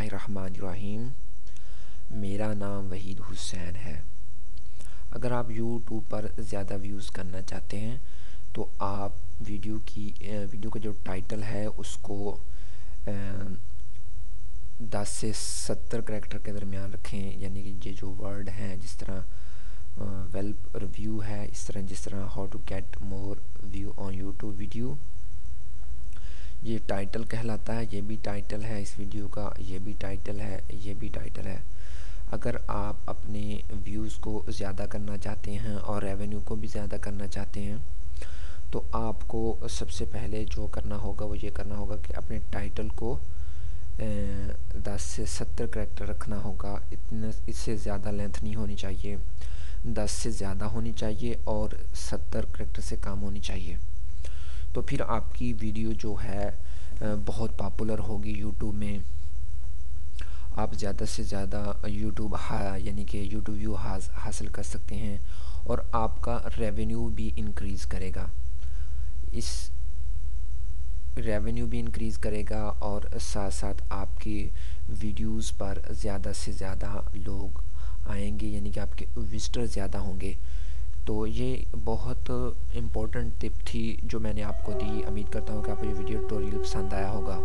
الرحمن الرحیم۔ میرا نام وحید حسین ہے۔ اگر آپ یوٹیوب پر زیادہ ویوز کرنا چاہتے ہیں تو آپ ویڈیو کا جو ٹائٹل ہے اس کو 10 سے 70 کریکٹر کے درمیان رکھیں، یعنی کہ یہ جو ورڈ ہیں جس طرح ویلپ ریویو ہے، جس طرح how to get more view on YouTube video, یہ ٹائٹل کہلاتا ہے۔ یہ بھی ٹائٹل ہے اس ویڈیو کا، یہ بھی ٹائٹل ہے، یہ بھی ٹائٹل ہے۔ اگر آپ اپنے ویوز کو زیادہ کرنا چاہتے ہیں اور ریونیو کو بھی زیادہ کرنا چاہتے ہیں تو آپ کو سب سے پہلے جو کرنا ہوگا وہ یہ کرنا ہوگا کہ اپنے ٹائٹل کو 10 سے 70 کریکٹر رکھنا ہوگا۔ اس سے زیادہ لینتھ نہیں ہونی چاہیے، 10 سے زیادہ ہونی چاہیے اور 70 کریکٹر سے کم ہونی چاہیے۔ تو پھر آپ کی ویڈیو جو ہے بہت پاپولر ہوگی یوٹیوب میں، آپ زیادہ سے زیادہ یعنی کہ یوٹیوب ویو حاصل کر سکتے ہیں اور آپ کا ریونیو بھی انکریز کرے گا۔ اس ریونیو بھی انکریز کرے گا اور ساتھ ساتھ آپ کی ویڈیوز پر زیادہ سے زیادہ لوگ آئیں گے، یعنی کہ آپ کے وزٹر زیادہ ہوں گے۔ تو یہ بہت امپورٹنٹ ٹپ تھی جو میں نے آپ کو دی۔ امید کرتا ہوں کہ آپ کو یہ ویڈیو ٹیوٹوریل پسند آیا ہوگا۔